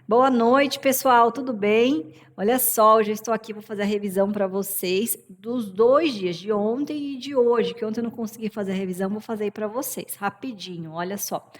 Boa noite, pessoal, tudo bem? Olha só, hoje eu estou aqui, vou fazer a revisão para vocês dos 2 dias, de ontem e de hoje, que ontem eu não consegui fazer a revisão, vou fazer aí para vocês, rapidinho, olha só.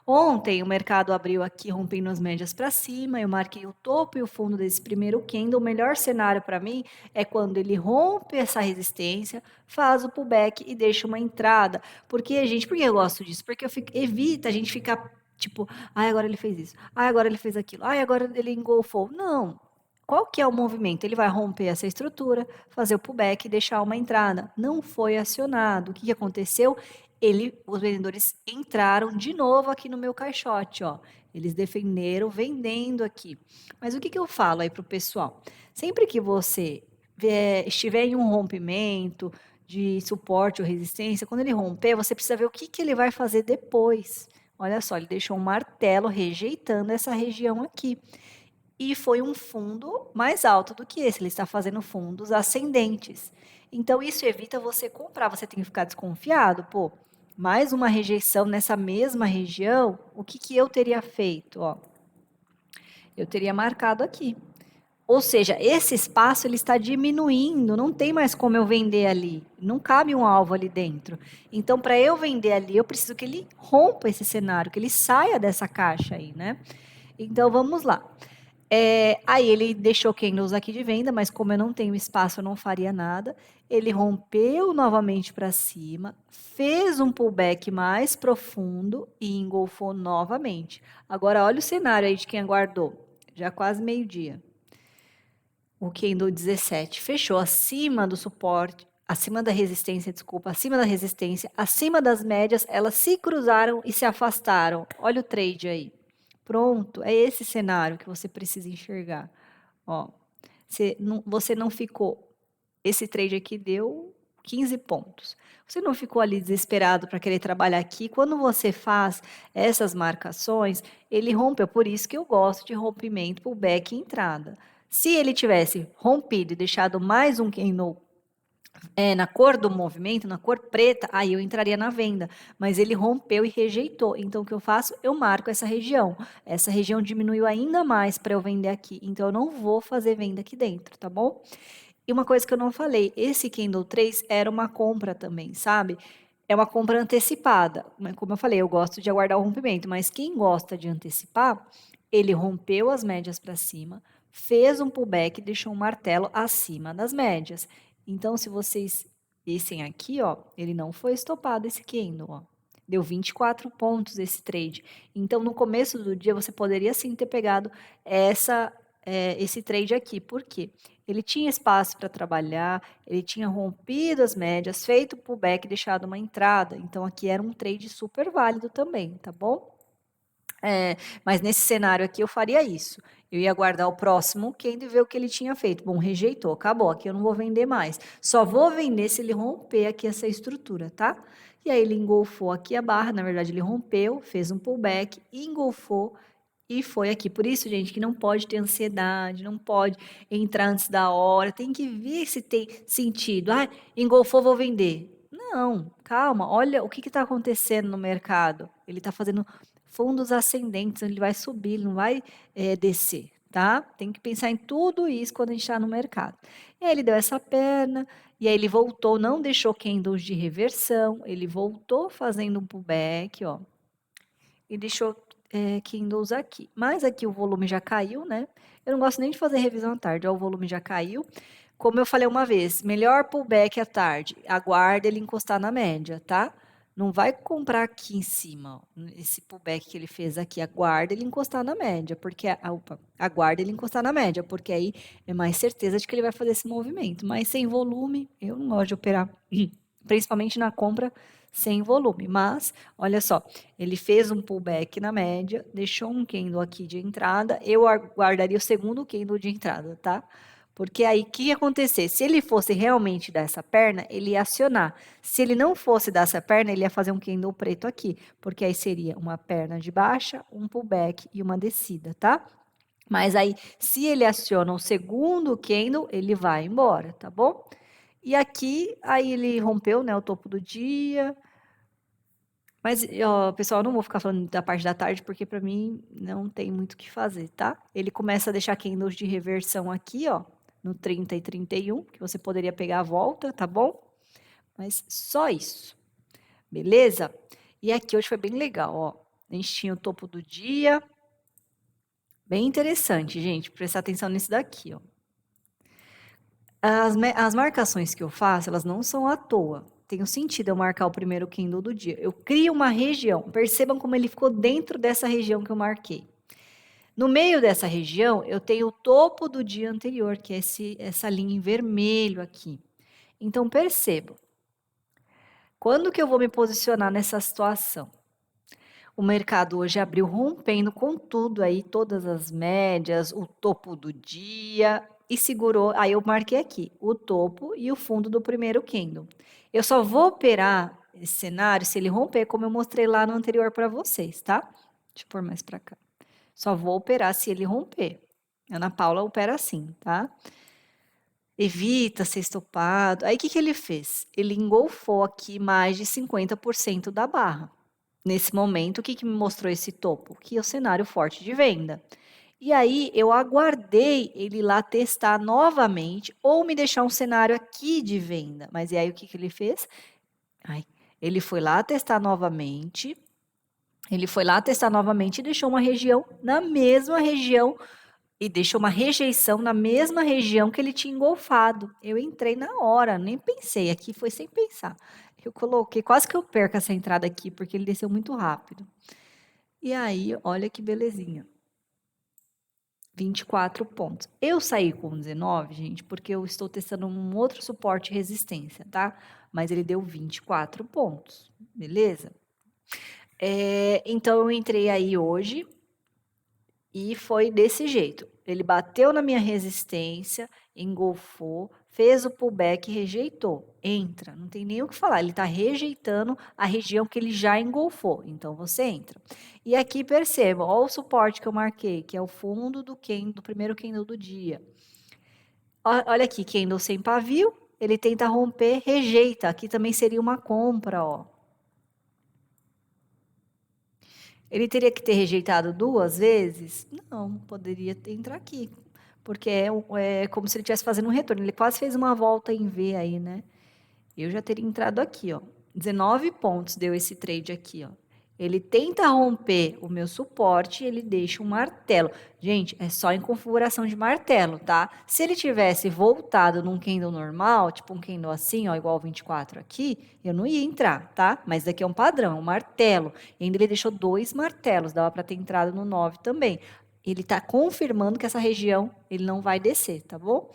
Ontem o mercado abriu aqui rompendo as médias para cima, eu marquei o topo e o fundo desse primeiro candle. O melhor cenário para mim é quando ele rompe essa resistência, faz o pullback e deixa uma entrada. Porque, gente, por que eu gosto disso? Porque evita a gente ficar tipo, ai, agora ele fez isso, ai, agora ele fez aquilo, ai, agora ele engolfou. Não. Qual que é o movimento? Ele vai romper essa estrutura, fazer o pullback e deixar uma entrada. Não foi acionado. O que aconteceu? Os vendedores entraram de novo aqui no meu caixote, ó. Eles defenderam vendendo aqui. Mas o que eu falo aí para o pessoal? Sempre que você estiver em um rompimento de suporte ou resistência, quando ele romper, você precisa ver o que ele vai fazer depois. Olha só, ele deixou um martelo rejeitando essa região aqui. E foi um fundo mais alto do que esse, ele está fazendo fundos ascendentes. Então, isso evita você comprar, você tem que ficar desconfiado, pô, mais uma rejeição nessa mesma região, o que eu teria feito? Ó, eu teria marcado aqui. Ou seja, esse espaço ele está diminuindo, não tem mais como eu vender ali, não cabe um alvo ali dentro. Então, para eu vender ali, eu preciso que ele rompa esse cenário, que ele saia dessa caixa aí, né? Então, vamos lá. Aí ele deixou candles aqui de venda, mas como eu não tenho espaço, eu não faria nada. Ele rompeu novamente para cima, fez um pullback mais profundo e engolfou novamente. Agora, olha o cenário aí de quem aguardou. Já quase meio-dia. O candle 17 fechou acima do suporte, acima da resistência, desculpa, acima da resistência, acima das médias, elas se cruzaram e se afastaram. Olha o trade aí. Pronto, é esse cenário que você precisa enxergar. Ó, você não ficou. Esse trade aqui deu 15 pontos. Você não ficou ali desesperado para querer trabalhar aqui. Quando você faz essas marcações, ele rompeu. Por isso que eu gosto de rompimento, pullback e entrada. Se ele tivesse rompido e deixado mais um candle na cor do movimento, na cor preta, aí eu entraria na venda. Mas ele rompeu e rejeitou. Então, o que eu faço? Eu marco essa região. Essa região diminuiu ainda mais para eu vender aqui. Então, eu não vou fazer venda aqui dentro, tá bom? E uma coisa que eu não falei, esse Kindle 3 era uma compra também, sabe? É uma compra antecipada. Como eu falei, eu gosto de aguardar o rompimento, mas quem gosta de antecipar, ele rompeu as médias para cima, fez um pullback e deixou um martelo acima das médias. Então, se vocês vissem aqui, ó, ele não foi estopado esse Kindle, ó. Deu 24 pontos esse trade. Então, no começo do dia, você poderia sim ter pegado esse trade aqui. Por quê? Ele tinha espaço para trabalhar, ele tinha rompido as médias, feito o pullback, deixado uma entrada. Então, aqui era um trade super válido também, tá bom? Mas nesse cenário aqui eu faria isso. Eu ia aguardar o próximo candle e ver o que ele tinha feito. Bom, rejeitou, acabou. Aqui eu não vou vender mais. Só vou vender se ele romper aqui essa estrutura, tá? E aí ele engolfou aqui a barra, na verdade ele rompeu, fez um pullback, engolfou e foi aqui. Por isso, gente, que não pode ter ansiedade, não pode entrar antes da hora, tem que ver se tem sentido. Ah, engolfou, vou vender. Não, calma, olha o que está acontecendo no mercado. Ele está fazendo fundos ascendentes, ele vai subir, ele não vai descer, tá? Tem que pensar em tudo isso quando a gente está no mercado. E aí ele deu essa perna, e aí ele voltou, não deixou candles de reversão, ele voltou fazendo um pullback, ó, e deixou Kindles aqui. Mas aqui o volume já caiu, né? Eu não gosto nem de fazer revisão à tarde, ó, o volume já caiu. Como eu falei uma vez, melhor pullback à tarde, aguarda ele encostar na média, tá? Não vai comprar aqui em cima, ó, esse pullback que ele fez aqui, aguarda ele encostar na média, porque, aguarda ele encostar na média, porque aí é mais certeza de que ele vai fazer esse movimento. Mas sem volume, eu não gosto de operar, principalmente na compra sem volume. Mas, olha só, ele fez um pullback na média, deixou um candle aqui de entrada, eu aguardaria o segundo candle de entrada, tá? Porque aí, o que ia acontecer? Se ele fosse realmente dar essa perna, ele ia acionar. Se ele não fosse dar essa perna, ele ia fazer um candle preto aqui, porque aí seria uma perna de baixa, um pullback e uma descida, tá? Mas aí, se ele aciona o segundo candle, ele vai embora, tá bom? E aqui, aí ele rompeu, né, o topo do dia, Mas, ó, pessoal, eu não vou ficar falando da parte da tarde, porque para mim não tem muito o que fazer, tá? Ele começa a deixar candles de reversão aqui, ó, no 30 e 31, que você poderia pegar a volta, tá bom? Mas só isso, beleza? E aqui hoje foi bem legal, ó. A gente tinha o topo do dia, bem interessante, gente, prestar atenção nisso daqui, ó. As marcações que eu faço, elas não são à toa. Tem um sentido eu marcar o primeiro candle do dia. Eu crio uma região. Percebam como ele ficou dentro dessa região que eu marquei. No meio dessa região, eu tenho o topo do dia anterior, que é essa linha em vermelho aqui. Então, percebam. Quando que eu vou me posicionar nessa situação? O mercado hoje abriu rompendo com tudo aí, todas as médias, o topo do dia e segurou. Aí eu marquei aqui o topo e o fundo do primeiro candle. Eu só vou operar esse cenário se ele romper, como eu mostrei lá no anterior para vocês, tá? Deixa eu pôr mais para cá. Só vou operar se ele romper. Ana Paula opera assim, tá? Evita ser estopado. Aí o que, que ele fez? Ele engolfou aqui mais de 50% da barra. Nesse momento, o que, que me mostrou esse topo? Que é o cenário forte de venda. E aí eu aguardei ele lá testar novamente ou me deixar um cenário aqui de venda. Mas e aí o que, que ele fez? Ai, ele foi lá testar novamente. Ele foi lá testar novamente e deixou uma região na mesma região e deixou uma rejeição na mesma região que ele tinha engolfado. Eu entrei na hora, nem pensei, aqui foi sem pensar. Eu coloquei, quase que eu perco essa entrada aqui, porque ele desceu muito rápido. E aí, olha que belezinha. 24 pontos. Eu saí com 19, gente, porque eu estou testando um outro suporte e resistência, tá? Mas ele deu 24 pontos, beleza? Então eu entrei aí hoje e foi desse jeito. Ele bateu na minha resistência, engolfou, fez o pullback e rejeitou. Entra, não tem nem o que falar. Ele está rejeitando a região que ele já engolfou. Então você entra. E aqui perceba, olha o suporte que eu marquei, que é o fundo do primeiro candle do dia. Olha aqui, candle sem pavio, ele tenta romper, rejeita. Aqui também seria uma compra, ó. Ele teria que ter rejeitado 2 vezes? Não, poderia entrar aqui, porque é como se ele estivesse fazendo um retorno. Ele quase fez uma volta em V aí, né? Eu já teria entrado aqui, ó. 19 pontos deu esse trade aqui, ó. Ele tenta romper o meu suporte e ele deixa um martelo. Gente, é só em configuração de martelo, tá? Se ele tivesse voltado num candle normal, tipo um candle assim, ó, igual 24 aqui, eu não ia entrar, tá? Mas daqui é um padrão, um martelo. E ainda ele deixou 2 martelos, dava para ter entrado no 9 também. Ele tá confirmando que essa região ele não vai descer, tá bom?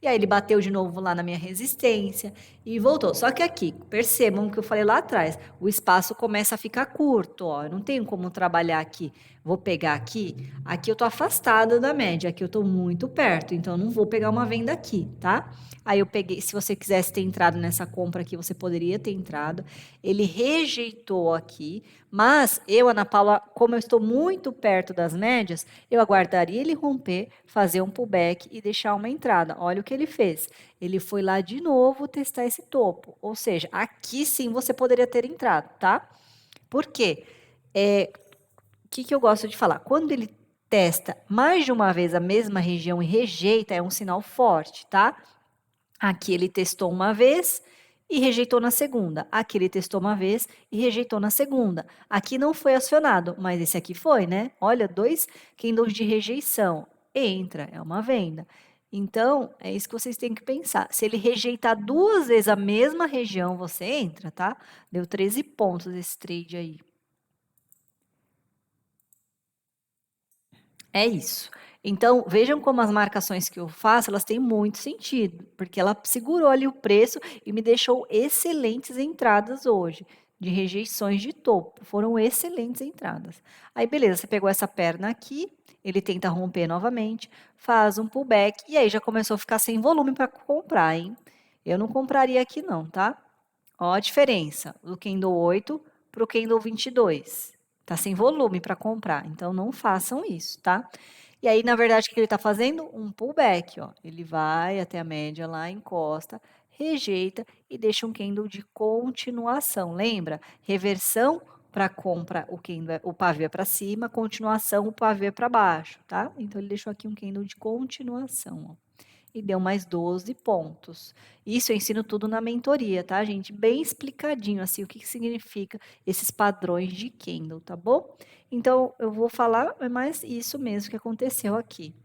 E aí ele bateu de novo lá na minha resistência e voltou. Só que aqui, percebam que eu falei lá atrás, o espaço começa a ficar curto, ó. Eu não tenho como trabalhar aqui. Vou pegar aqui. Aqui eu tô afastada da média, aqui eu tô muito perto, então eu não vou pegar uma venda aqui, tá? Aí eu peguei, se você quisesse ter entrado nessa compra aqui, você poderia ter entrado. Ele rejeitou aqui, mas eu, Ana Paula, como eu estou muito perto das médias, eu aguardaria ele romper, fazer um pullback e deixar uma entrada. Olha o que ele fez. Ele foi lá de novo testar esse topo. Ou seja, aqui sim você poderia ter entrado, tá? Por quê? O que eu gosto de falar? Quando ele testa mais de uma vez a mesma região e rejeita, é um sinal forte, tá? Aqui ele testou uma vez e rejeitou na segunda. Aqui ele testou uma vez e rejeitou na segunda. Aqui não foi acionado, mas esse aqui foi, né? Olha, 2 candles de rejeição. Entra, é uma venda. Então, é isso que vocês têm que pensar. Se ele rejeitar 2 vezes a mesma região, você entra, tá? Deu 13 pontos esse trade aí. É isso. Então, vejam como as marcações que eu faço, elas têm muito sentido, porque ela segurou ali o preço e me deixou excelentes entradas hoje, de rejeições de topo. Foram excelentes entradas. Aí, beleza, você pegou essa perna aqui, ele tenta romper novamente, faz um pullback e aí já começou a ficar sem volume para comprar, hein? Eu não compraria aqui não, tá? Ó a diferença do candle 8 para o candle 22. Tá sem volume para comprar, então não façam isso, tá? E aí, na verdade, o que ele está fazendo? Um pullback, ó. Ele vai até a média lá, encosta, rejeita e deixa um candle de continuação. Lembra? Reversão, para compra o pavê é para cima, continuação o pavê é para baixo, tá? Então ele deixou aqui um candle de continuação, ó, e deu mais 12 pontos. Isso eu ensino tudo na mentoria, tá, gente? Bem explicadinho, assim, o que significa esses padrões de candle, tá bom? Então eu vou falar, é mais isso mesmo que aconteceu aqui.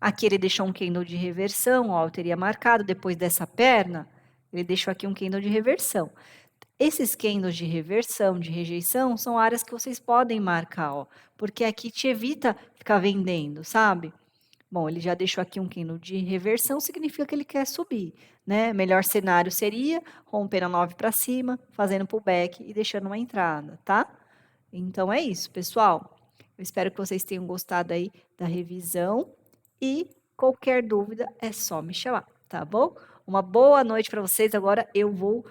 Aqui ele deixou um candle de reversão, ó, eu teria marcado depois dessa perna, ele deixou aqui um candle de reversão. Esses candles de reversão, de rejeição, são áreas que vocês podem marcar, ó, porque aqui te evita ficar vendendo, sabe? Bom, ele já deixou aqui um candle de reversão, significa que ele quer subir, né? Melhor cenário seria romper a 9 para cima, fazendo pullback e deixando uma entrada, tá? Então é isso, pessoal. Eu espero que vocês tenham gostado aí da revisão e qualquer dúvida é só me chamar, tá bom? Uma boa noite para vocês. Agora eu vou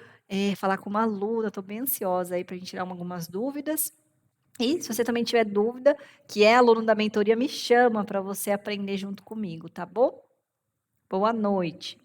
falar com uma aluna, estou bem ansiosa aí para a gente tirar algumas dúvidas. E se você também tiver dúvida, que é aluno da mentoria, me chama para você aprender junto comigo, tá bom? Boa noite.